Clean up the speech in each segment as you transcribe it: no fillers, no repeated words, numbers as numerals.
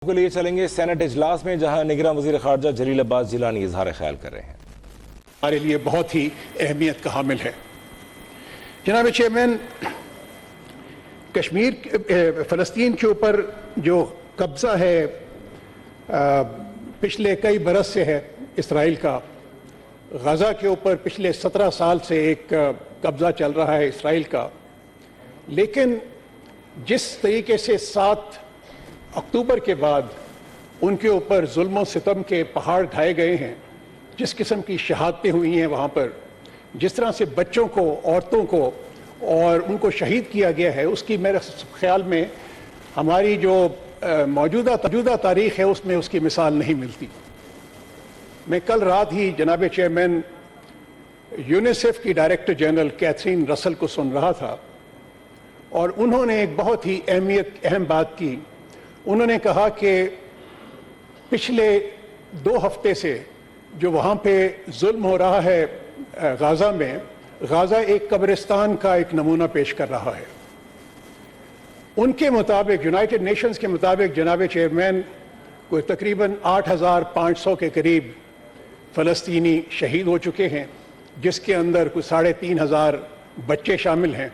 کے لیے چلیں گے سینٹ اجلاس میں، جہاں نگراں وزیر خارجہ جلیل عباس جیلانی اظہار خیال کر رہے ہیں۔ ہمارے لیے بہت ہی اہمیت کا حامل ہے۔ جناب چیئرمین، کشمیر فلسطین کے اوپر جو قبضہ ہے پچھلے کئی برس سے ہے اسرائیل کا، غزہ کے اوپر پچھلے 17 سال سے ایک قبضہ چل رہا ہے اسرائیل کا، لیکن جس طریقے سے 7 اکتوبر کے بعد ان کے اوپر ظلم و ستم کے پہاڑ ڈھائے گئے ہیں، جس قسم کی شہادتیں ہوئی ہیں وہاں پر، جس طرح سے بچوں کو، عورتوں کو اور ان کو شہید کیا گیا ہے، اس کی میرے خیال میں ہماری جو موجودہ تاریخ ہے اس میں اس کی مثال نہیں ملتی۔ میں کل رات ہی جناب چیئرمین یونیسیف کی ڈائریکٹر جنرل کیتھرین رسل کو سن رہا تھا، اور انہوں نے ایک بہت ہی اہم بات کی۔ انہوں نے کہا کہ پچھلے 2 ہفتے سے جو وہاں پہ ظلم ہو رہا ہے غزہ میں، غزہ ایک قبرستان کا ایک نمونہ پیش کر رہا ہے۔ ان کے مطابق، یونائٹڈ نیشنز کے مطابق جناب چیئرمین، کوئی تقریباً 8500 کے قریب فلسطینی شہید ہو چکے ہیں، جس کے اندر کوئی 3500 بچے شامل ہیں۔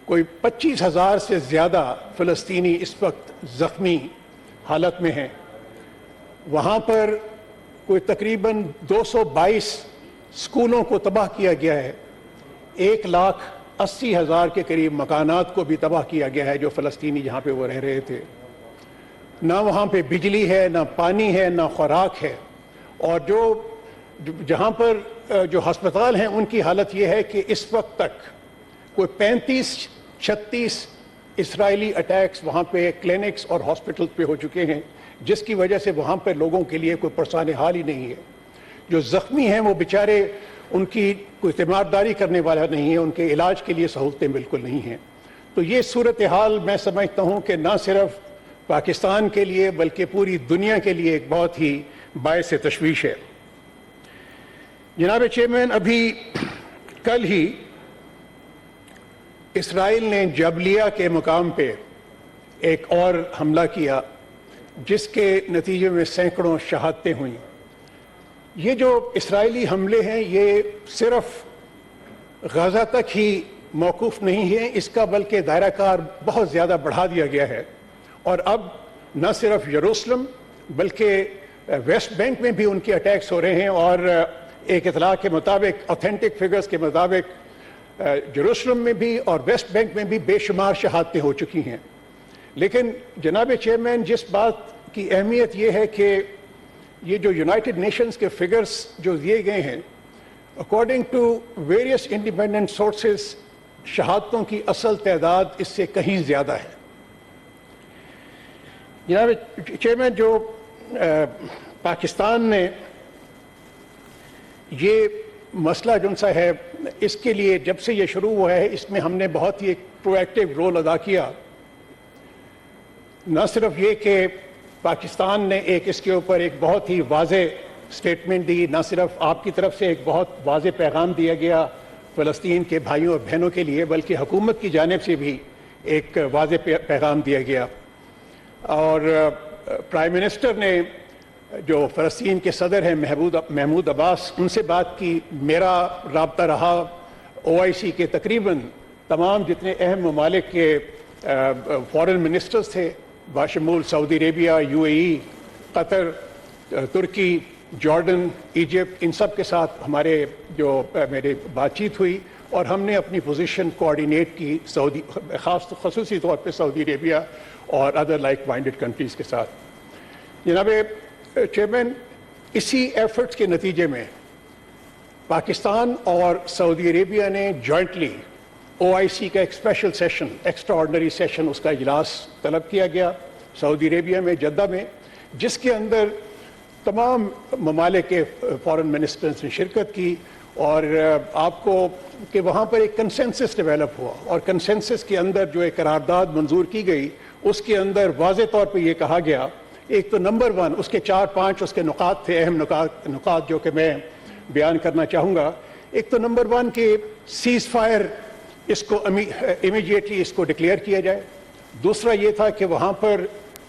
کوئی 25,000 سے زیادہ فلسطینی اس وقت زخمی حالت میں ہیں۔ وہاں پر کوئی تقریباً 222 اسکولوں کو تباہ کیا گیا ہے۔ 1,80,000 کے قریب مکانات کو بھی تباہ کیا گیا ہے جو فلسطینی جہاں پہ وہ رہ رہے تھے۔ نہ وہاں پہ بجلی ہے، نہ پانی ہے، نہ خوراک ہے، اور جہاں پر جو ہسپتال ہیں ان کی حالت یہ ہے کہ اس وقت تک کوئی 35-36 اسرائیلی اٹیکس وہاں پہ کلینکس اور ہاسپٹل پہ ہو چکے ہیں، جس کی وجہ سے وہاں پہ لوگوں کے لیے کوئی پرسان حال ہی نہیں ہے۔ جو زخمی ہیں وہ بیچارے، ان کی کوئی تیمارداری کرنے والا نہیں ہے، ان کے علاج کے لیے سہولتیں بالکل نہیں ہیں۔ تو یہ صورتحال میں سمجھتا ہوں کہ نہ صرف پاکستان کے لیے بلکہ پوری دنیا کے لیے ایک بہت ہی باعث تشویش ہے۔ جناب چیئرمین، ابھی کل ہی اسرائیل نے جبلیہ کے مقام پہ ایک اور حملہ کیا، جس کے نتیجے میں سینکڑوں شہادتیں ہوئیں۔ یہ جو اسرائیلی حملے ہیں یہ صرف غزہ تک ہی موقوف نہیں ہے، اس کا بلکہ دائرہ کار بہت زیادہ بڑھا دیا گیا ہے، اور اب نہ صرف یروشلم بلکہ ویسٹ بینک میں بھی ان کے اٹیکس ہو رہے ہیں، اور ایک اطلاع کے مطابق، اوتھینٹک فگرز کے مطابق، یروشلم میں بھی اور ویسٹ بینک میں بھی بے شمار شہادتیں ہو چکی ہیں۔ لیکن جناب چیئرمین، جس بات کی اہمیت یہ ہے کہ یہ جو یونائٹڈ نیشنز کے فگرز جو دیے گئے ہیں، according to various independent sources, شہادتوں کی اصل تعداد اس سے کہیں زیادہ ہے۔ جناب چیئرمین، جو پاکستان نے یہ مسئلہ جو سا ہے، اس کے لیے جب سے یہ شروع ہوا ہے، اس میں ہم نے بہت ہی ایک پرو ایکٹیو رول ادا کیا۔ نہ صرف یہ کہ پاکستان نے اس کے اوپر ایک بہت ہی واضح سٹیٹمنٹ دی، نہ صرف آپ کی طرف سے ایک بہت واضح پیغام دیا گیا فلسطین کے بھائیوں اور بہنوں کے لیے، بلکہ حکومت کی جانب سے بھی ایک واضح پیغام دیا گیا۔ اور پرائم منسٹر نے، جو فلسطین کے صدر ہیں محمود عباس، ان سے بات کی۔ میرا رابطہ رہا OIC کے تقریباً تمام جتنے اہم ممالک کے فارن منسٹرز تھے، باشمول سعودی عربیہ، UAE، قطر، ترکی، جارڈن، ایجپٹ، ان سب کے ساتھ میرے بات چیت ہوئی، اور ہم نے اپنی پوزیشن کوآرڈینیٹ کی خصوصی طور پہ سعودی عربیہ اور ادر لائک مائنڈڈ کنٹریز کے ساتھ۔ جناب چیئرمین، اسی ایفرٹس کے نتیجے میں پاکستان اور سعودی عربیہ نے جوائنٹلی OIC کا ایک special session, extraordinary session, اس کا اجلاس طلب کیا گیا سعودی عربیہ میں، جدہ میں، جس کے اندر تمام ممالک کے فارن منسٹرز نے شرکت کی، اور آپ کو کہ وہاں پر ایک کنسنسس ڈیولپ ہوا، اور کنسنسس کے اندر جو ایک قرارداد منظور کی گئی، اس کے اندر واضح طور پہ یہ کہا گیا، ایک تو نمبر 1، اس کے 4-5 اس کے نکات تھے، اہم نکات جو کہ میں بیان کرنا چاہوں گا۔ ایک تو نمبر 1 کہ سیز فائر، اس کو امیڈیٹلی اس کو ڈکلیئر کیا جائے۔ دوسرا یہ تھا کہ وہاں پر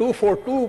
242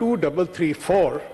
2334